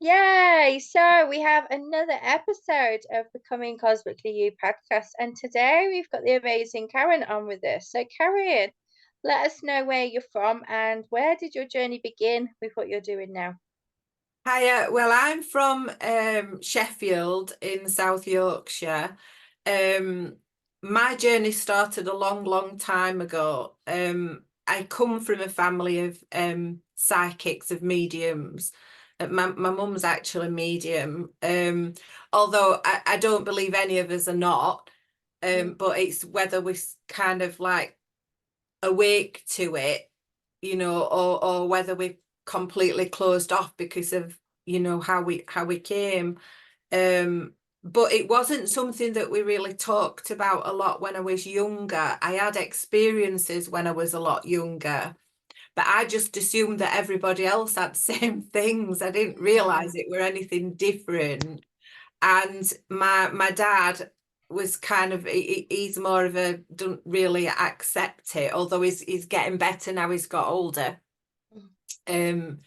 Yay! So we have another episode of Becoming Cosmically You podcast, and today we've got the amazing Karen on with us. So, Karen, let us know where you're from and where did your journey begin with what you're doing now? Hiya. Well, I'm from Sheffield in South Yorkshire. Um, my journey started a long, long time ago. I come from a family of psychics, of mediums. My mum's actually a medium, although I don't believe any of us are not. Mm, But it's whether we're kind of like awake to it, or whether we're completely closed off because of how we came. um but it wasn't something that we really talked about a lot when I was younger. I had experiences when I was a lot younger, but I just assumed that everybody else had the same things. I didn't realize mm, it were anything different. And my dad was kind of he's more of a don't really accept it, although he's getting better now he's got older. mm, um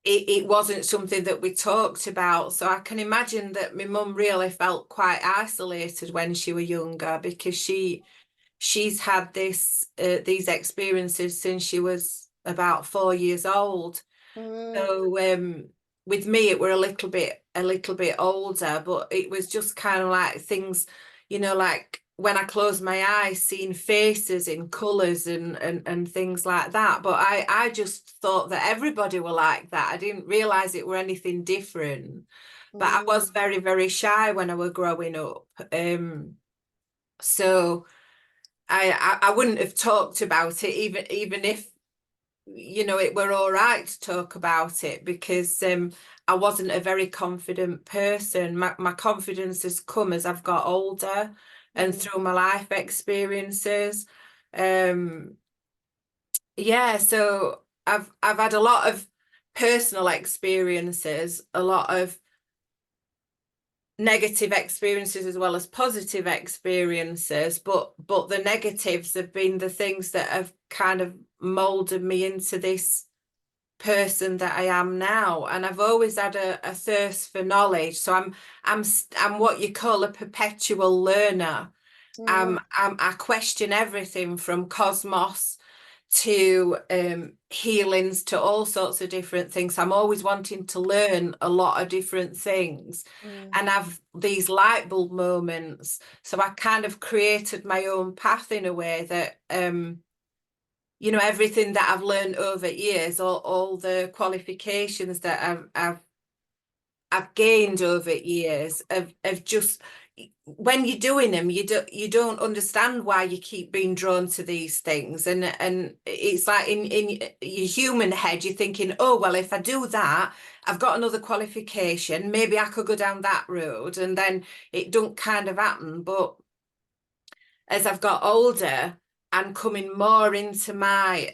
it wasn't something that we talked about, so I can imagine that my mum really felt quite isolated when she was younger, because she's had these experiences since she was about 4 years old. mm, So with me, it were a little bit older, but it was just kind of like things, like when I closed my eyes, seeing faces in colours and things like that. But I just thought that everybody were like that. I didn't realise it were anything different. But I was mm, very, very shy when I were growing up. So I wouldn't have talked about it, even if it were all right to talk about it, because I wasn't a very confident person. My confidence has come as I've got older and mm, through my life experiences. Um, yeah, so I've had a lot of personal experiences, a lot of negative experiences as well as positive experiences, but the negatives have been the things that have kind of molded me into this person that I am now. And I've always had a thirst for knowledge, so I'm what you call a perpetual learner. mm, I question everything from cosmos to healings to all sorts of different things. I'm always wanting to learn a lot of different things mm, and have these light bulb moments. So I kind of created my own path in a way that everything that I've learned over years, all the qualifications that I've gained over years of just, when you're doing them, you don't understand why you keep being drawn to these things. And it's like in your human head, you're thinking, oh well, if I do that, I've got another qualification, maybe I could go down that road, and then it don't kind of happen. But as I've got older and coming more into my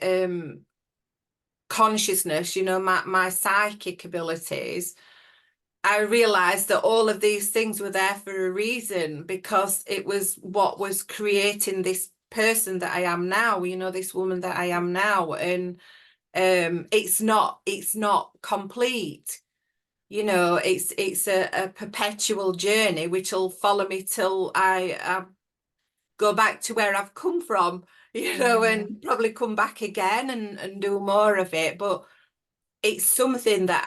consciousness, my psychic abilities, I realized that all of these things were there for a reason, because it was what was creating this person that I am now, this woman that I am now. And it's not complete. It's a perpetual journey which will follow me till I go back to where I've come from, mm, and probably come back again and do more of it. But it's something that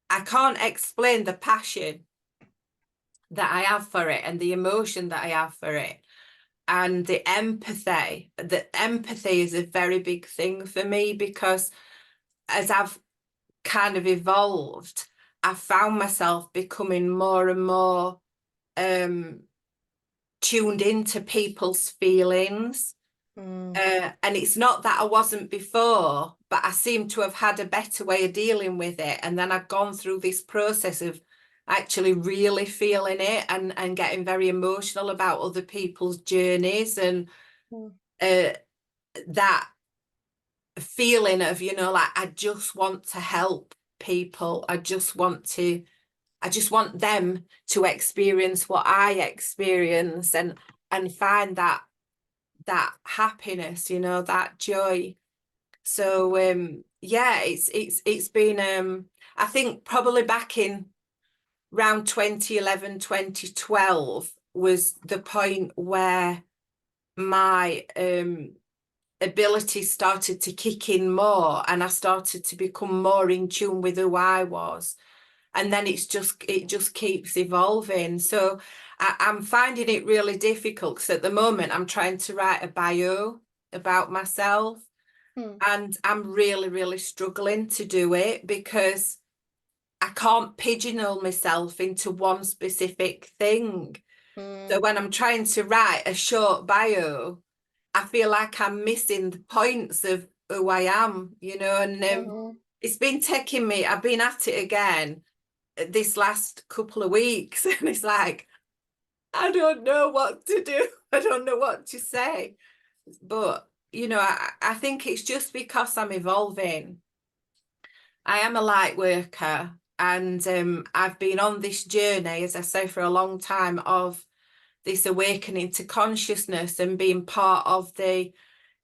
I can't explain the passion that I have for it and the emotion that I have for it. And the empathy. The empathy is a very big thing for me, because as I've kind of evolved, I've found myself becoming more and more um, tuned into people's feelings. mm, And it's not that I wasn't before, but I seem to have had a better way of dealing with it. And then I've gone through this process of actually really feeling it and getting very emotional about other people's journeys, and mm, uh, that feeling of, like, I just want to help people. I just want them to experience what I experience, and find that happiness, that joy. So yeah, it's been I think probably back in around 2011, 2012 was the point where my ability started to kick in more, and I started to become more in tune with who I was. And then it just keeps evolving. So I'm finding it really difficult because at the moment I'm trying to write a bio about myself, Hmm. and I'm really, really struggling to do it because I can't pigeonhole myself into one specific thing. So Hmm. when I'm trying to write a short bio, I feel like I'm missing the points of who I am, and Hmm. it's been taking me, I've been at it again this last couple of weeks, and it's like, I don't know what to do. I don't know what to say. But, I think it's just because I'm evolving. I am a light worker, and I've been on this journey, as I say, for a long time of this awakening to consciousness and being part of the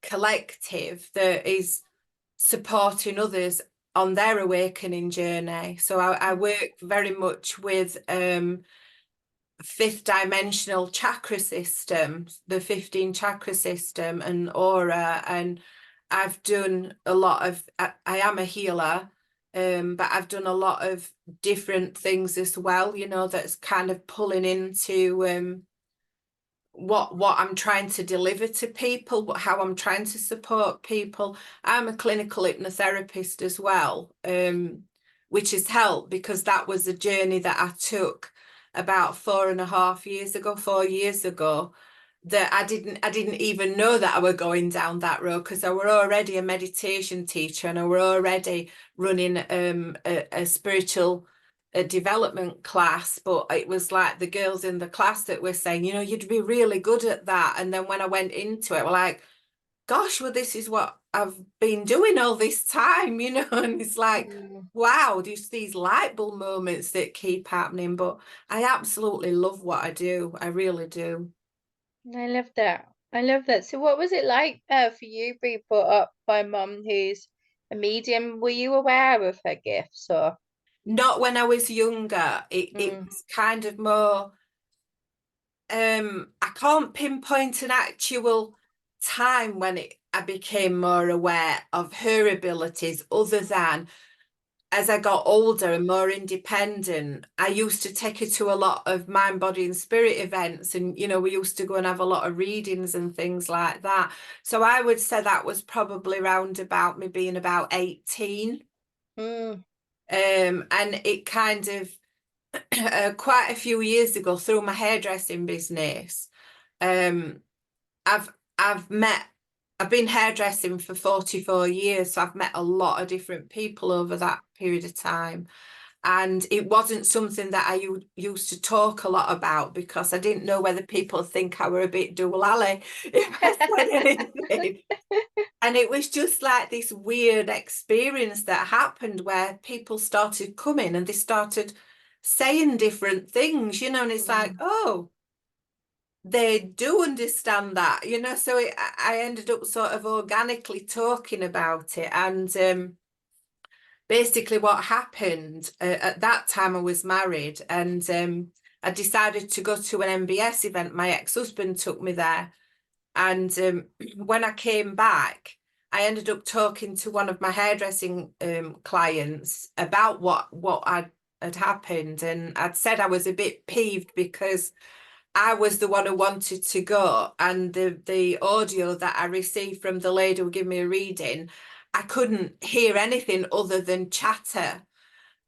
collective that is supporting others on their awakening journey. So I work very much with fifth dimensional chakra system, the 15 chakra system and aura. And I've done a lot of, I am a healer, but I've done a lot of different things as well, that's kind of pulling into what I'm trying to deliver to people, how I'm trying to support people. I'm a clinical hypnotherapist as well, which has helped because that was a journey that I took about 4.5 years ago, 4 years ago, that I didn't even know that I were going down that road because I were already a meditation teacher and I were already running a spiritual a development class, but it was like the girls in the class that were saying, you'd be really good at that. And then when I went into it, we're like, gosh, well, this is what I've been doing all this time, and it's like, Hmm. wow, just these light bulb moments that keep happening. But I absolutely love what I do. I really do. I love that. I love that. So what was it like for you being brought up by mum who's a medium? Were you aware of her gifts or? Not when I was younger. It Mm, was kind of more I can't pinpoint an actual time when I became more aware of her abilities other than as I got older and more independent. I used to take her to a lot of mind, body and spirit events, and we used to go and have a lot of readings and things like that. So I would say that was probably round about me being about 18. mm, And it kind of quite a few years ago through my hairdressing business. Um, I've I've met I've been hairdressing for 44 years, so I've met a lot of different people over that period of time. And it wasn't something that I used to talk a lot about because I didn't know whether people think I were a bit doolally if I said anything. And it was just like this weird experience that happened where people started coming and they started saying different things, and it's like, mm, oh, they do understand that, so I ended up sort of organically talking about it. And basically what happened at that time, I was married, and I decided to go to an MBS event. My ex-husband took me there, and when I came back, I ended up talking to one of my hairdressing clients about what had happened, and I'd said I was a bit peeved because I was the one who wanted to go, and the audio that I received from the lady who gave me a reading, I couldn't hear anything other than chatter.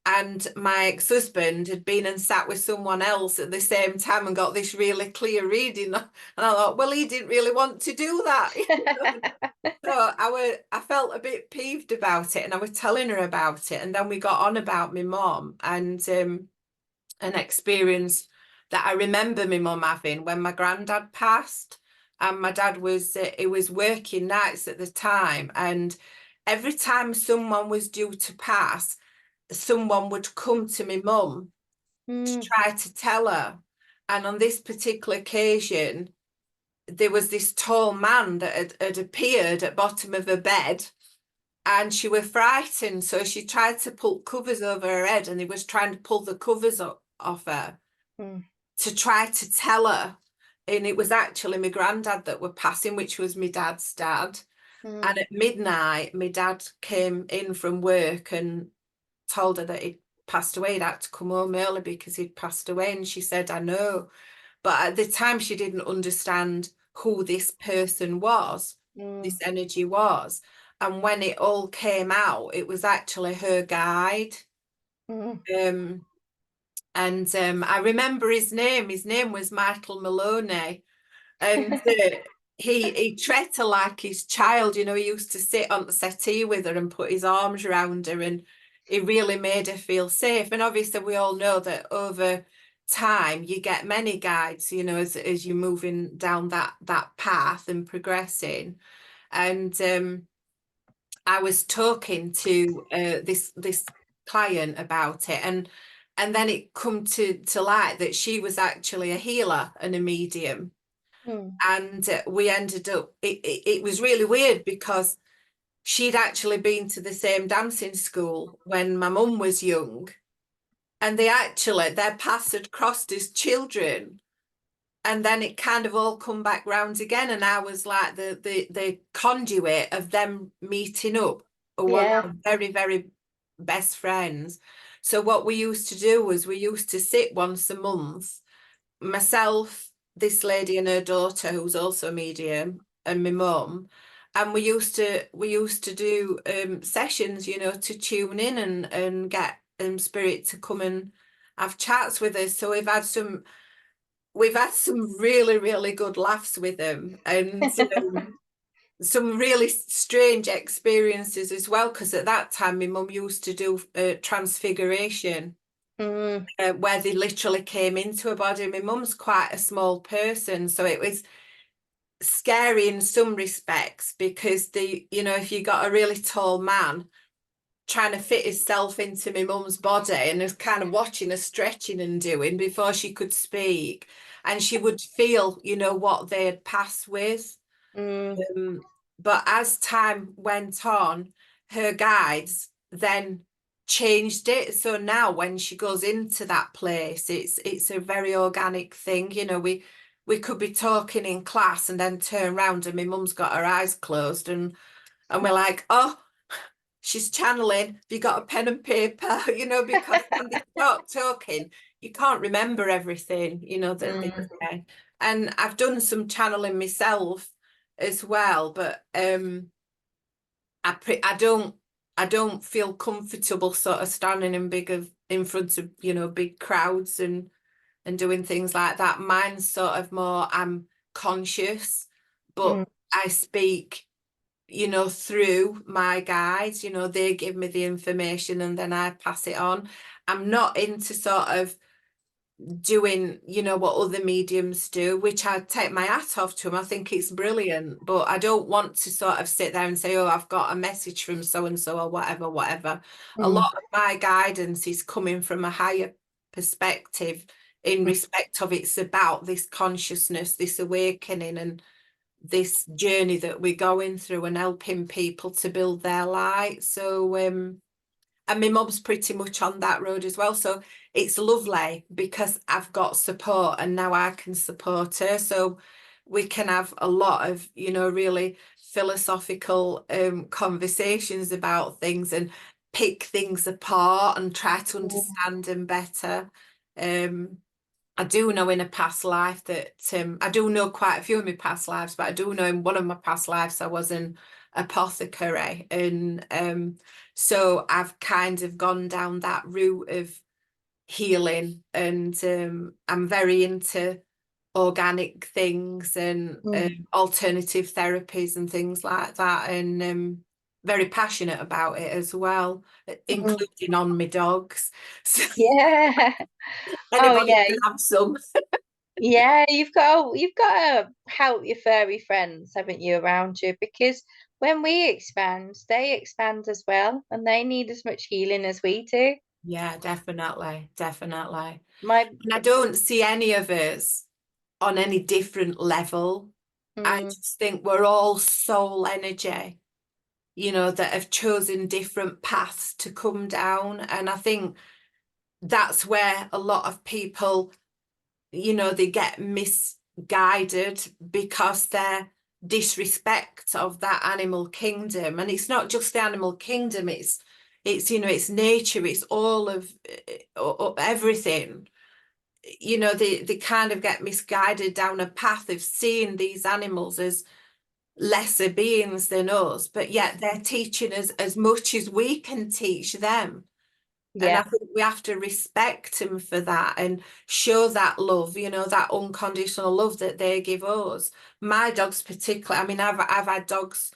And my ex-husband had been and sat with someone else at the same time and got this really clear reading. And I thought, well, he didn't really want to do that. So I felt a bit peeved about it, and I was telling her about it. And then we got on about my mom and an experience that I remember my mum having when my granddad passed. And my dad was he was working nights at the time, and every time someone was due to pass, someone would come to my mum to mm, try to tell her. And on this particular occasion, there was this tall man that had appeared at bottom of a bed, and she was frightened, so she tried to pull covers over her head, and he was trying to pull the covers off her to try to tell her. And it was actually my granddad that were passing, which was my dad's dad. And at midnight, my dad came in from work and told her that he'd passed away. He'd had to come home early because he'd passed away. And she said, I know. But at the time, she didn't understand who this person was, this energy was. And when it all came out, it was actually her guide. I remember his name. His name was Michael Maloney. And he treated her like his child. You know, he used to sit on the settee with her and put his arms around her, and it really made her feel safe. And obviously we all know that over time you get many guides, you know, as you're moving down that path and progressing. And I was talking to this client about it, and then it come to light that she was actually a healer and a medium. And we ended up, it was really weird because she'd actually been to the same dancing school when my mum was young, and their paths had crossed as children. And then it kind of all come back round again, and I was like the conduit of them meeting up. One of our very, very best friends. So what we used to do was we used to sit once a month, myself, this lady and her daughter, who's also a medium, and my mum, and we used to do sessions, you know, to tune in and get spirit to come and have chats with us. So we've had some really, really good laughs with them, and some really strange experiences as well, because at that time my mum used to do transfiguration, where they literally came into a body. My mum's quite a small person, so it was scary in some respects, because you know, if you got a really tall man trying to fit himself into my mum's body, and was kind of watching her stretching and doing before she could speak, and she would feel, you know, what they had passed with. But as time went on, her guides then changed it. So now when she goes into that place, it's a very organic thing. You know, we could be talking in class and then turn around and my mum's got her eyes closed, and we're like, oh, she's channeling. Have you got a pen and paper? You know, because when they start talking, you can't remember everything, you know, that they say. And I've done some channeling myself as well, but I don't feel comfortable sort of standing in front of, you know, big crowds and doing things like that. Mine's sort of more, I'm conscious, but I speak, you know, through my guides. You know, they give me the information and then I pass it on. I'm not into sort of doing, you know, what other mediums do, which I take my hat off to them. I think it's brilliant, but I don't want to sort of sit there and say, oh, I've got a message from so and so or whatever. A lot of my guidance is coming from a higher perspective, in respect of it's about this consciousness, this awakening, and this journey that we're going through, and helping people to build their light. So and my mum's pretty much on that road as well, so it's lovely because I've got support, and now I can support her, so we can have a lot of, you know, really philosophical conversations about things, and pick things apart and try to understand them better. I do know in a past life that I do know quite a few of my past lives, but I do know in one of my past lives I was an apothecary, and so I've kind of gone down that route of healing, and I'm very into organic things and alternative therapies and things like that, and very passionate about it as well, including on my dogs. So Yeah. Oh anybody yeah. can have some. Yeah, you've got to help your furry friends, haven't you, around you? Because when we expand, they expand as well, and they need as much healing as we do. Yeah, definitely, definitely. My And I don't see any of us on any different level. I mm, just think we're all soul energy. you know, that have chosen different paths to come down. And I think that's where a lot of people, you know, they get misguided because they're disrespect of that animal kingdom. And it's not just the animal kingdom, it's you know, it's nature, it's all of everything. You know, they kind of get misguided down a path of seeing these animals as lesser beings than us, but yet they're teaching us as much as we can teach them. And I Yeah. think we have to respect them for that and show that love, you know, that unconditional love that they give us. My dogs particularly, I mean, I've had dogs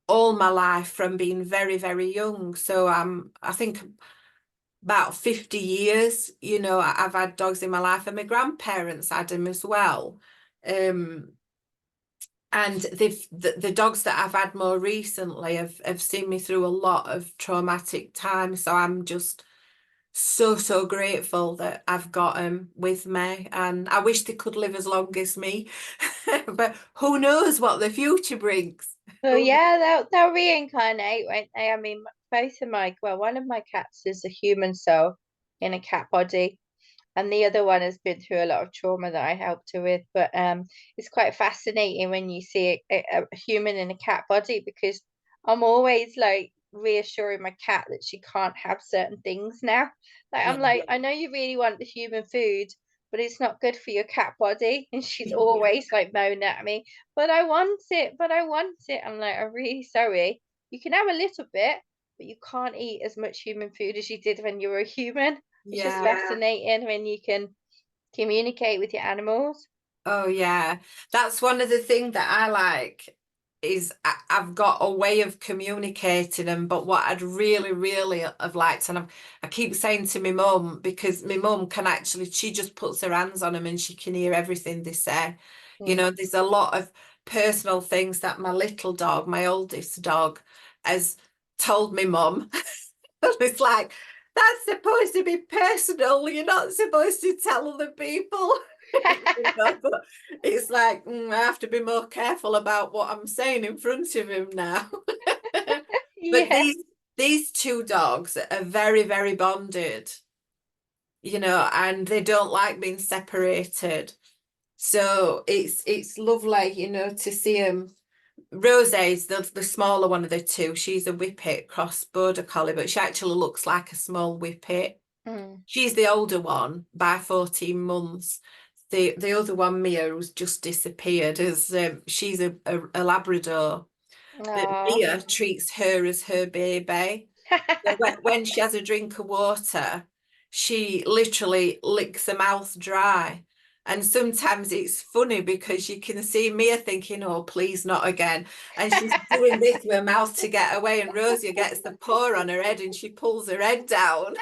all my life from being very, very young. So I think about 50 years, you know, I've had dogs in my life, and my grandparents had them as well. Um, and the dogs that I've had more recently have seen me through a lot of traumatic times. So I'm just so grateful that I've got them with me, and I wish they could live as long as me. But who knows what the future brings? Well, yeah, they'll reincarnate, won't they? I mean, both of my, well, one of my cats is a human soul in a cat body, and the other one has been through a lot of trauma that I helped her with. But it's quite fascinating when you see a human in a cat body, because I'm always like reassuring my cat that she can't have certain things now. Like Yeah. I'm like, I know you really want the human food, but it's not good for your cat body. And she's always like moaning at me, but I want it, but I want it. I'm like, I'm really sorry. You can have a little bit, but you can't eat as much human food as you did when you were a human. It's just Yeah. fascinating when you can communicate with your animals. Oh yeah, that's one of the things that I like is I've got a way of communicating them. But what I'd really have liked, and I keep saying to my mum, because my mum can actually, she just puts her hands on them and she can hear everything they say. You Mm. know, there's a lot of personal things that my little dog, my oldest dog, has told me mum. It's like, that's supposed to be personal. You're not supposed to tell other people. You know, but it's like I have to be more careful about what I'm saying in front of him now. But Yeah. these two dogs are very bonded, you know, and they don't like being separated. So it's lovely, you know, to see them. Rose's the smaller one of the two. She's a whippet cross border collie, but she actually looks like a small whippet. Mm. She's the older one by 14 months. The other one, Mia, who's just disappeared, is she's a Labrador. But Aw. Mia treats her as her baby. So when she has a drink of water, she literally licks her mouth dry. And sometimes it's funny because you can see Mia thinking, oh, please not again. And she's doing this with her mouth to get away. And Rosie gets the paw on her head and she pulls her head down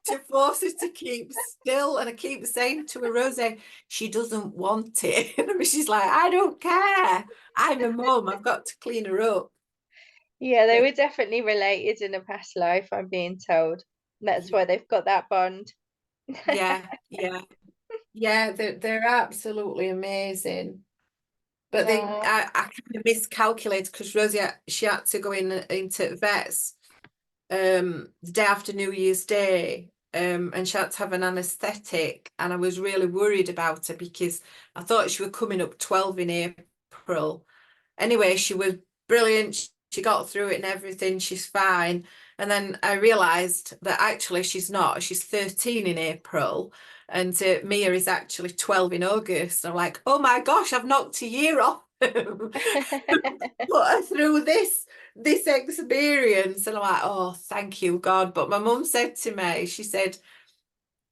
to force her to keep still. And I keep saying to her, Rosie, she doesn't want it. And she's like, I don't care. I'm a mum. I've got to clean her up. Yeah, they But were definitely related in a past life, I'm being told. That's why they've got that bond. yeah, yeah. Yeah, they're absolutely amazing. But Oh. I kind of miscalculated because Rosie, she had to go into vets the day after New Year's Day, and she had to have an anaesthetic, and I was really worried about her because I thought she was coming up 12 in April. Anyway, she was brilliant. She got through it and everything. She's fine. And then I realised that actually she's not. She's 13 in April, and Mia is actually 12 in August. I'm like, oh my gosh, I've knocked a year off. Put her through this experience, and I'm like, oh, thank you, God. But my mum said to me, she said,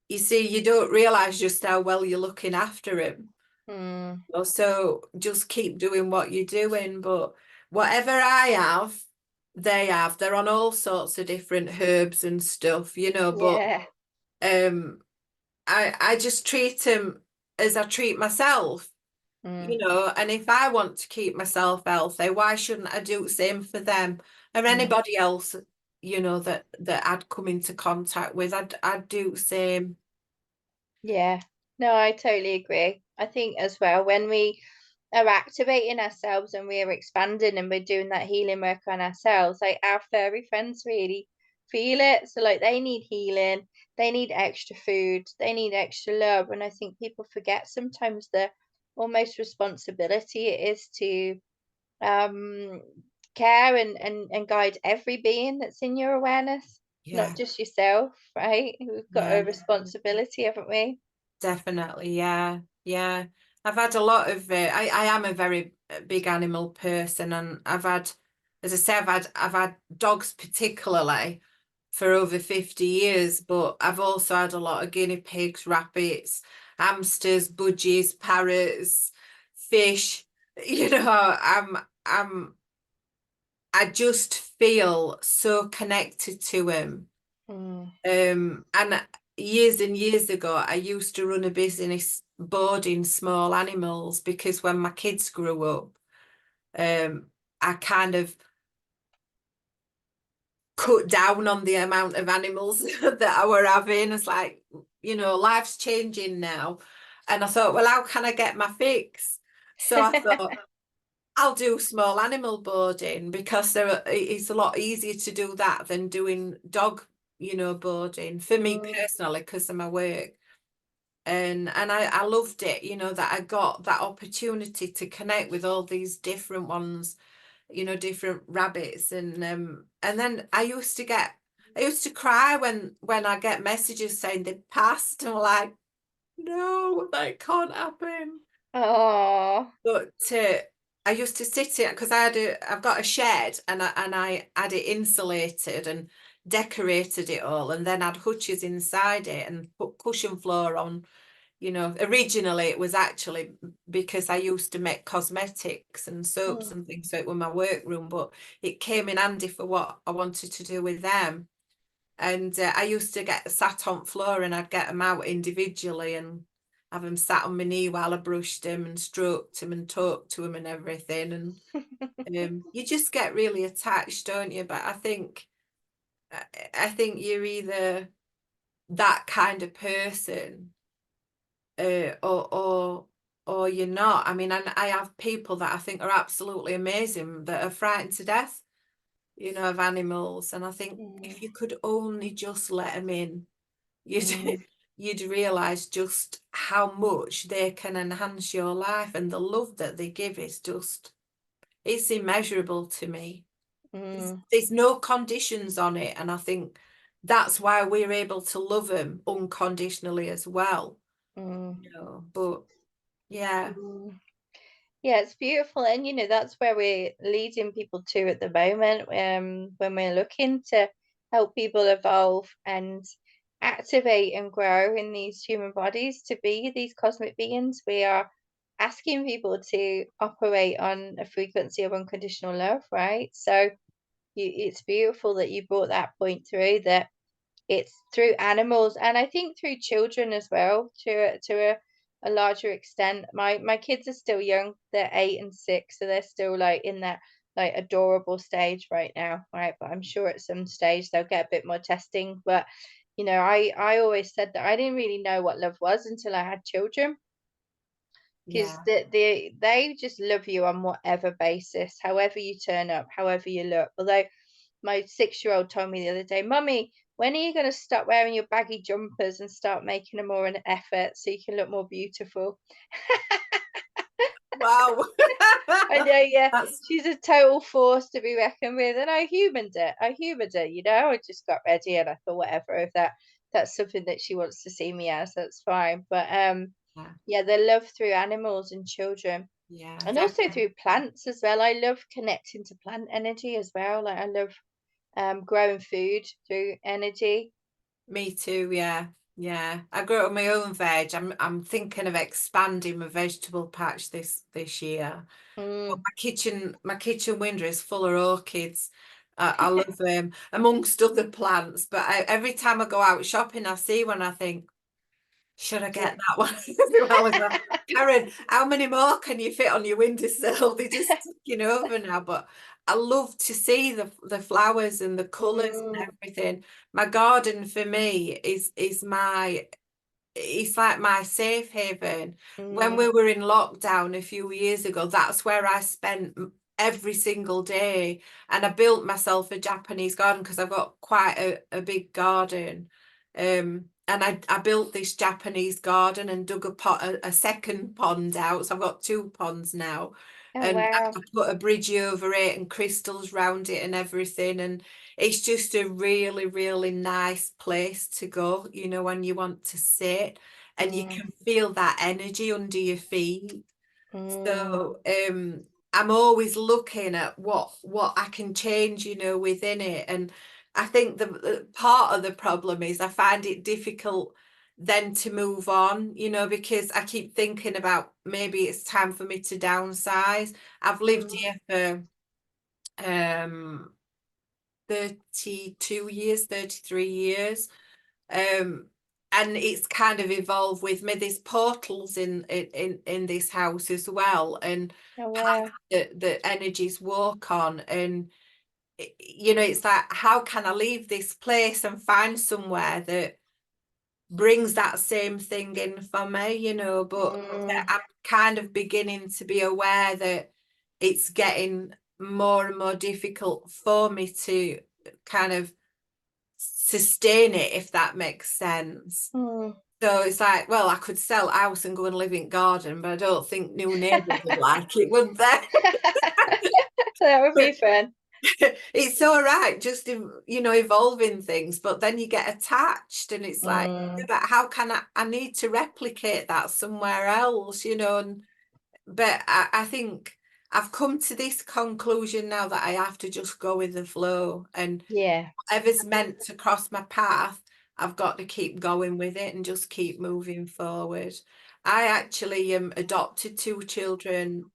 you see, you don't realise just how well you're looking after him. Hmm. So just keep doing what you're doing. But whatever I have, they have. They're on all sorts of different herbs and stuff, you know. But Yeah. um, I just treat them as I treat myself, you Mm. know. And if I want to keep myself healthy, why shouldn't I do the same for them or Mm. anybody else, you know, that I'd come into contact with? I'd do the same. Yeah. No, I totally agree. I think as well when we are activating ourselves and we're expanding and we're doing that healing work on ourselves, like our furry friends really feel it. So like they need healing, they need extra food, they need extra love. And I think people forget sometimes the almost responsibility it is to um care and guide every being that's in your awareness, not Yeah, just yourself, right? We've got yeah, a responsibility, haven't we? definitely. Yeah, yeah. I've had a lot of, I am a very big animal person, and I've had, as I say, I've had dogs particularly for over 50 years, but I've also had a lot of guinea pigs, rabbits, hamsters, budgies, parrots, fish. You know, I'm, I just feel so connected to him. Mm. And years and years ago, I used to run a business boarding small animals, because when my kids grew up, I kind of cut down on the amount of animals that I were having. It's like, life's changing now. And I thought, well, how can I get my fix? So I thought, I'll do small animal boarding, because it's a lot easier to do that than doing dog, boarding for me Mm, personally, because of my work. And I loved it, that I got that opportunity to connect with all these different ones, different rabbits. And then I used to cry when I get messages saying they passed, and I'm like, no, that can't happen. oh. But I used to sit it, because I've got a shed, and I had it insulated and decorated it all, and then had hutches inside it and put cushion floor on. Originally it was actually because I used to make cosmetics and soaps Mm. and things, so it was my workroom, but it came in handy for what I wanted to do with them. And I used to get sat on floor, and I'd get them out individually and have them sat on my knee while I brushed them and stroked them and talked to them and everything. And you just get really attached, don't you? But I think you're either that kind of person, or you're not. I mean, I have people that I think are absolutely amazing that are frightened to death, of animals. And I think Mm, if you could only just let them in, you'd mm, you'd realize just how much they can enhance your life, and the love that they give is just, it's immeasurable to me. mm, There's no conditions on it, and I think that's why we're able to love them unconditionally as well. mm, But yeah, mm. Yeah, it's beautiful. And that's where we're leading people to at the moment, when we're looking to help people evolve and activate and grow in these human bodies to be these cosmic beings. We are asking people to operate on a frequency of unconditional love, right? So it's beautiful that you brought that point through, that it's through animals and I think through children as well, to a larger extent. My kids are still young, they're 8 and 6, so they're still like in that like adorable stage right now, right? But I'm sure at some stage they'll get a bit more testing. But I always said that I didn't really know what love was until I had children, because yeah. they just love you on whatever basis, however you turn up, however you look. Although my 6-year-old told me the other day, Mummy, when are you going to stop wearing your baggy jumpers and start making a more an effort so you can look more beautiful? Wow. I know, yeah, That's, she's a total force to be reckoned with, and I humored it. I just got ready, and I thought, whatever, if that's something that she wants to see me as, that's fine. But yeah, yeah, the love through animals and children, yeah, and also through plants as well. I love connecting to plant energy as well. Like I love growing food through energy. me too. Yeah, yeah. I grew up my own veg. I'm thinking of expanding my vegetable patch this year. But Mm. my kitchen window is full of orchids. I love them amongst other plants. But every time I go out shopping, I see one. I think, should I Yeah. get that one? Well, I was like, Karen, how many more can you fit on your windowsill? They're just ticking over now. But I love to see the flowers and the colours and Mm, everything. My garden for me is it's like my safe haven. When Mm. we were in lockdown a few years ago, that's where I spent every single day. And I built myself a Japanese garden because I've got quite a big garden. And I built this Japanese garden and dug a second pond out. So I've got two ponds now. Oh And wow. I put a bridge over it and crystals round it and everything. And it's just a really, really nice place to go, you know, when you want to sit and you Mm. can feel that energy under your feet. Mm. So I'm always looking at what I can change, you know, within it. And I think the part of the problem is I find it difficult then to move on, you know, because I keep thinking about maybe it's time for me to downsize. I've lived Mm. here for 32 years, 33 years. Um, and it's kind of evolved with me. There's portals in this house as well, and Oh paths wow. that energies walk on. And you know, it's like, how can I leave this place and find somewhere that brings that same thing in for me, you know? But Mm. I'm kind of beginning to be aware that it's getting more and more difficult for me to kind of sustain it, if that makes sense. Mm. So it's like, well, I could sell house and go and live in garden, but I don't think new neighbours would like it, would they? That would be But fun. it's all right, just you know, evolving things, but then you get attached, and it's like, yeah, Mm. but how can I need to replicate that somewhere else, you know? And but I think I've come to this conclusion now that I have to just go with the flow, and Yeah. whatever's meant to cross my path, I've got to keep going with it and just keep moving forward. I actually adopted two children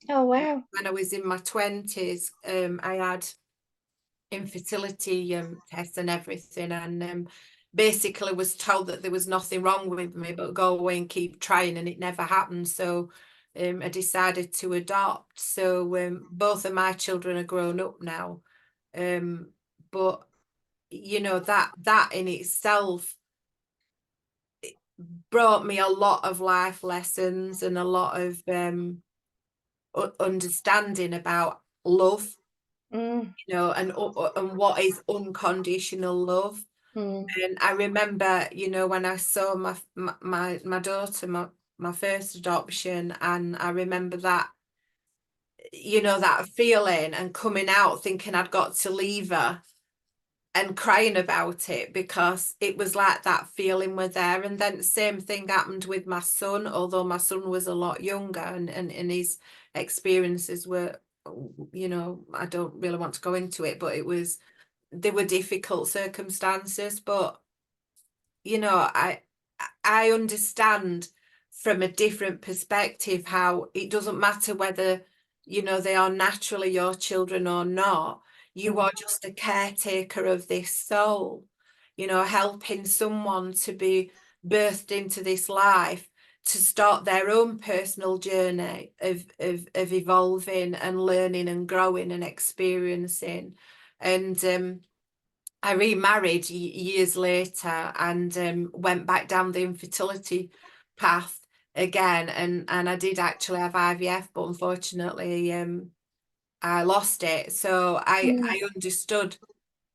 Oh wow. when I was in my 20s. I had infertility tests and everything, and basically was told that there was nothing wrong with me, but go away and keep trying, and it never happened. So I decided to adopt. So both of my children are grown up now. But you know, that in itself brought me a lot of life lessons and a lot of understanding about love, Mm. you know, and what is unconditional love. Mm. And I remember, you know, when I saw my daughter, my first adoption, and I remember that, you know, that feeling and coming out thinking I'd got to leave her and crying about it, because it was like that feeling were there. And then the same thing happened with my son, although my son was a lot younger, and his experiences were, you know, I don't really want to go into it, but they were difficult circumstances. But you know, I understand from a different perspective how it doesn't matter whether, you know, they are naturally your children or not. You Mm. are just a caretaker of this soul, you know, helping someone to be birthed into this life, to start their own personal journey of evolving and learning and growing and experiencing. And I remarried years later, and went back down the infertility path again, and I did actually have IVF, but unfortunately I lost it. So Mm. I understood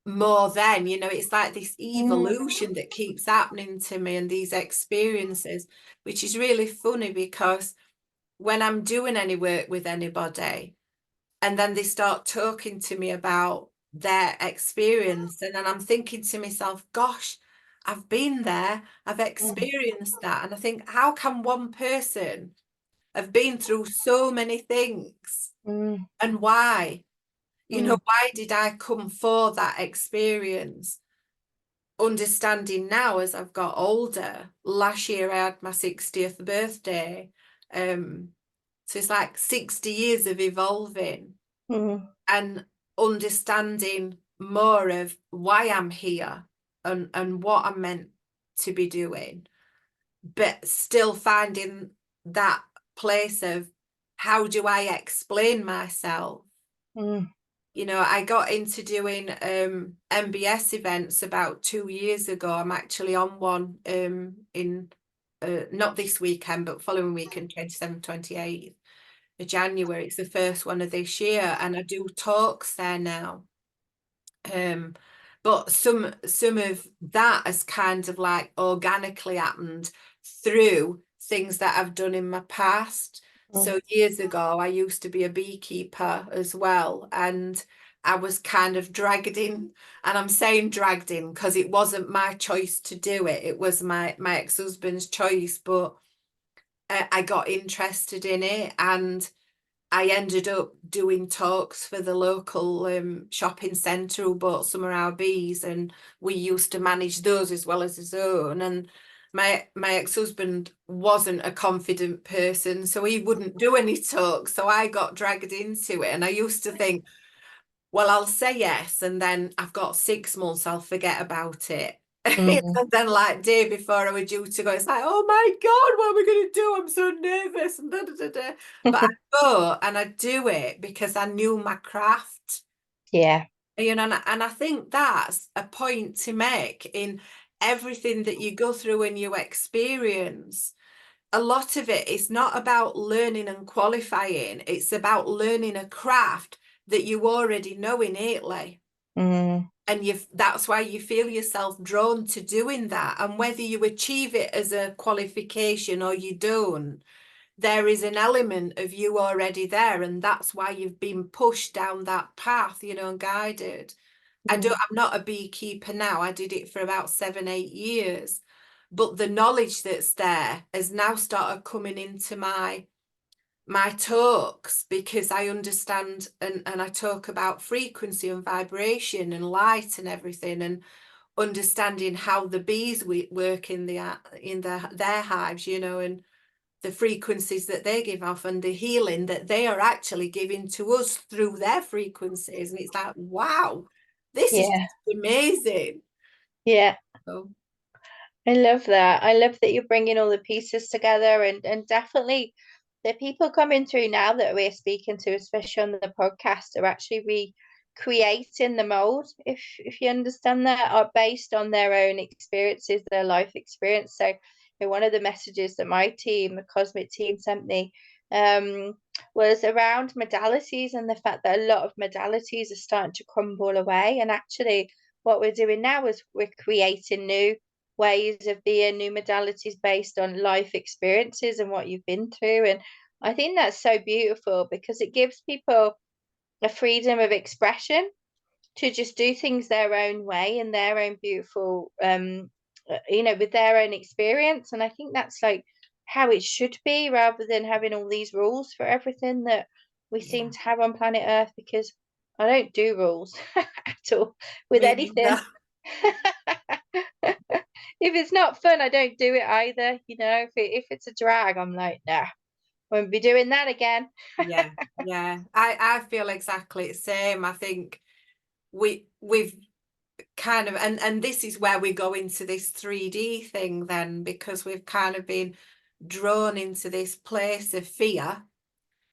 more then, you know. It's like this Mm. evolution that keeps happening to me, and these experiences, which is really funny, because when I'm doing any work with anybody, and then they start talking to me about their experience, and then I'm thinking to myself, gosh, I've been there, I've Mm. experienced that. And I think, how can one person have been through so many things, Mm. and why, you know, Mm. why did I come for that experience? Understanding now as I've got older, last year I had my 60th birthday, so it's like 60 years of evolving Mm. and understanding more of why I'm here, and what I'm meant to be doing, but still finding that place of, how do I explain myself? Mm. You know, I got into doing MBS events about 2 years ago. I'm actually on one in not this weekend, but following weekend, 27th, 28th of January. It's the first one of this year, and I do talks there now. But some of that has kind of like organically happened through things that I've done in my past. So years ago, I used to be a beekeeper as well, and I was kind of dragged in, and I'm saying dragged in because it wasn't my choice to do it. It was my ex-husband's choice, but I got interested in it, and I ended up doing talks for the local shopping centre who bought some of our bees, and we used to manage those as well as his own. And my ex-husband wasn't a confident person, so he wouldn't do any talks. So I got dragged into it, and I used to think, well, I'll say yes, and then I've got 6 months, I'll forget about it. And then like day before I was due to go, it's like, oh my God, what am I going to do? I'm so nervous. And da, da, da, da. But I go and I do it because I knew my craft. Yeah. You know, and I think that's a point to make in everything that you go through and you experience. A lot of it is not about learning and qualifying. It's about learning a craft that you already know innately. And that's why you feel yourself drawn to doing that. And whether you achieve it as a qualification or you don't, there is an element of you already there. And that's why you've been pushed down that path, you know, and guided. I'm not a beekeeper now. I did it for about 7-8 years. But the knowledge that's there has now started coming into my talks, because I understand and I talk about frequency and vibration and light and everything, and understanding how the bees work in their hives, you know, and the frequencies that they give off and the healing that they are actually giving to us through their frequencies. And it's like, wow, this is amazing. Yeah. So, I love that. I love that you're bringing all the pieces together, and definitely the people coming through now that we're speaking to, especially on the podcast, are actually recreating the mold, if you understand that, are based on their own experiences, their life experience. So, one of the messages that my team, the Cosmic team, sent me was around modalities, and the fact that a lot of modalities are starting to crumble away. And actually, what we're doing now is we're creating new ways of being, new modalities based on life experiences and what you've been through. And I think that's so beautiful because it gives people a freedom of expression to just do things their own way in their own beautiful with their own experience. And I think that's like how it should be, rather than having all these rules for everything that we seem yeah, to have on planet Earth, because I don't do rules at all with me anything. neither. If it's not fun, I don't do it either. If it's a drag, I'm like, nah, won't be doing that again. Yeah, yeah. I feel exactly the same. I think we've kind of, and this is where we go into this 3D thing then, because we've kind of been drawn into this place of fear,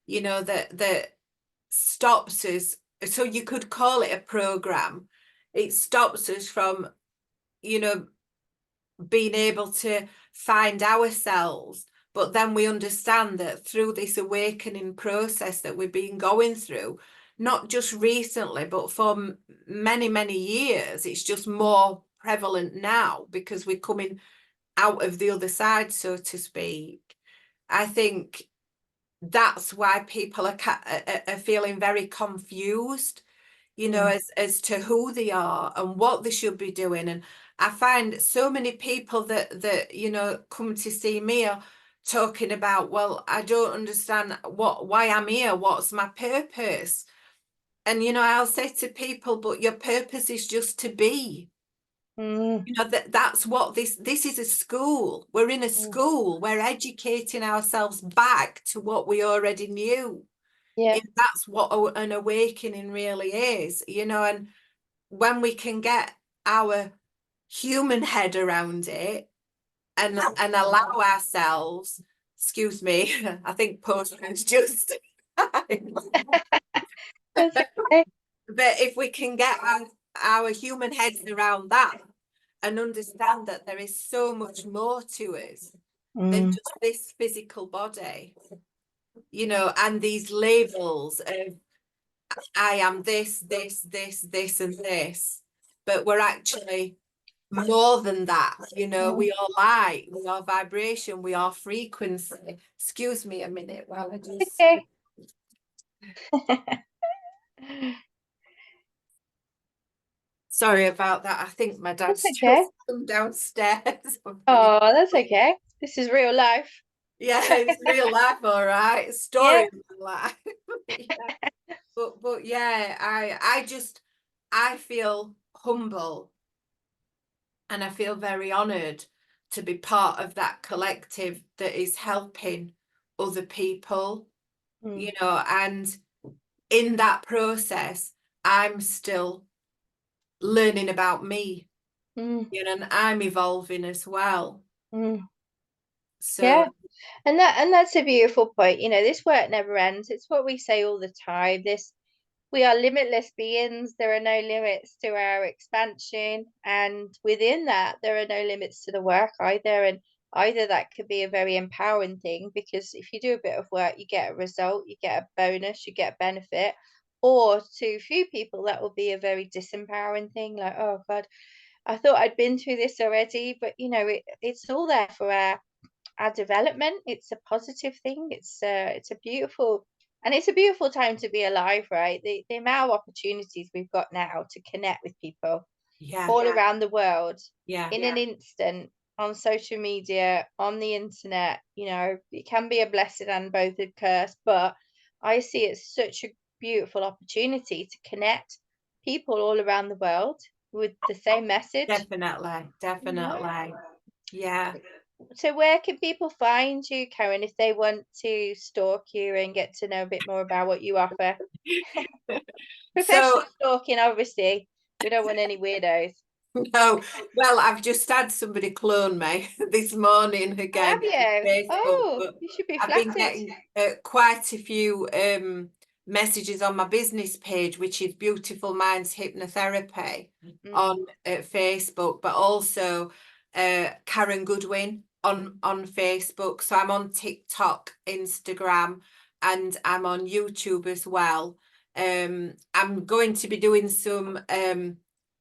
you know, that stops us. So you could call it a program. It stops us from, you know, being able to find ourselves. But then we understand that through this awakening process that we've been going through, not just recently, but for many, many years, it's just more prevalent now because we're coming out of the other side, so to speak. I think that's why people are feeling very confused, you know, as to who they are and what they should be doing. And I find so many people that you know come to see me are talking about, well, I don't understand why I'm here, what's my purpose? And you know, I'll say to people, but your purpose is just to be. Mm, You know, that's what this is a school. We're in a mm, school. We're educating ourselves back to what we already knew. yeah. That's what an awakening really is, you know. And when we can get our human head around it and allow ourselves, excuse me, I think postman's just but That's okay. if we can get our human heads around that and understand that there is so much more to us, than just this physical body, you know, and these labels of I am this, and this, but we're actually more than that. You know, we are light, we are vibration, we are frequency. Excuse me a minute while I just. Okay. Sorry about that. I think my That's dad's okay. just come downstairs. Oh, that's okay. This is real life. Yeah, it's real life, all right. Yeah. Story of my life. Yeah. But yeah, I feel humble and I feel very honoured to be part of that collective that is helping other people, you know, and in that process, I'm still learning about me, you know, and I'm evolving as well. Yeah. So And that's a beautiful point. You know, this work never ends. It's what we say all the time. We are limitless beings. There are no limits to our expansion, and within that, there are no limits to the work either. And either that could be a very empowering thing because if you do a bit of work, you get a result, you get a bonus, you get a benefit. Or to few people, that will be a very disempowering thing, like, oh God, I thought I'd been through this already, but you know, it's all there for our development. It's a positive thing. It's a beautiful, and it's a beautiful time to be alive, right? The amount of opportunities we've got now to connect with people yeah, all around the world yeah, in an instant, on social media, on the internet. You know, it can be a blessing and both a curse, but I see it as such a beautiful opportunity to connect people all around the world with the same message. definitely, You know, definitely. Yeah. so where can people find you, Karen, if they want to stalk you and get to know a bit more about what you offer? So Professional stalking, obviously. We don't want any weirdos. no, well, I've just had somebody clone me this morning Oh, have again on you? Facebook, Oh, but you should be I've been flattered. getting quite a few messages on my business page, which is Beautiful Minds Hypnotherapy Mm, on Facebook, but also Karen Goodwin on Facebook. So I'm on TikTok, Instagram, and I'm on YouTube as well. I'm going to be doing some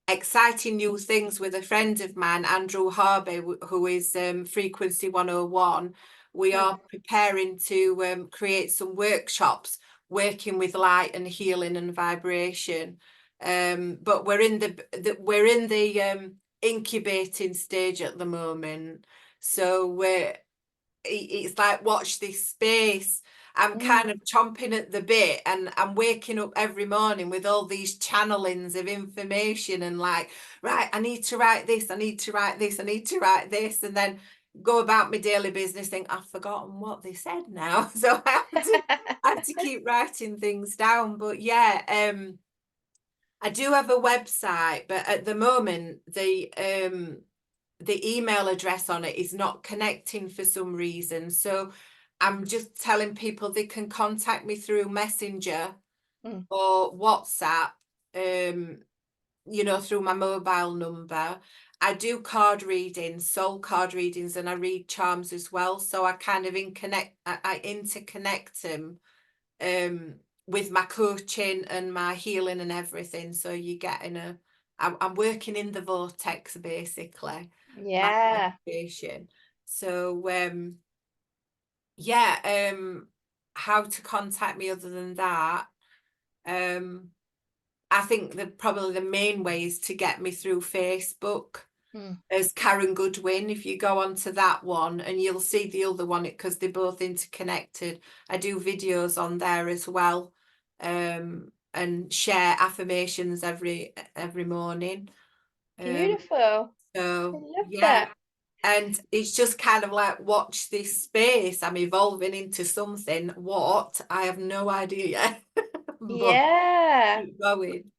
exciting new things with a friend of mine, Andrew Harvey, who is Frequency 101. We mm, are preparing to create some workshops working with light and healing and vibration. But we're in the incubating stage at the moment. So it's like watch this space. I'm mm. kind of chomping at the bit and I'm waking up every morning with all these channelings of information and like, right, I need to write this, I need to write this, I need to write this, and then go about my daily business, think I've forgotten what they said now. So I have to keep writing things down. But yeah, I do have a website, but at the moment the email address on it is not connecting for some reason. So I'm just telling people they can contact me through Messenger Mm. or WhatsApp, you know, through my mobile number. I do card readings, soul card readings, and I read charms as well. So I kind of I interconnect them with my coaching and my healing and everything. So you get I'm working in the vortex basically, Yeah. manifestation. So yeah, how to contact me other than that? Um, I think probably the main way is to get me through Facebook Mm. as Karen Goodwin. If you go onto that one, and you'll see the other one because they're both interconnected. I do videos on there as well, and share affirmations every morning. Beautiful. I So love yeah, that. and it's just kind of like watch this space. I'm evolving into something. What? I have no idea yet, but Yeah. keep going.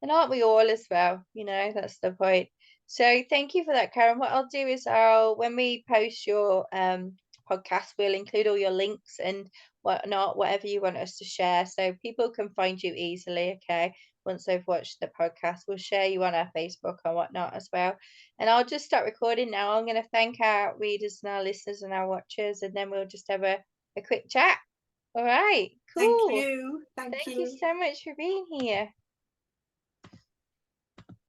And aren't we all as well? You know, that's the point. So thank you for that, Karen. What I'll do is when we post your podcast, we'll include all your links and whatnot, whatever you want us to share, so people can find you easily. Okay. once they've watched the podcast. We'll share you on our Facebook and whatnot as well. And I'll just start recording now. I'm going to thank our readers and our listeners and our watchers, and then we'll just have a quick chat. All right, Thank cool. you. Thank Thank you you. so much for being here.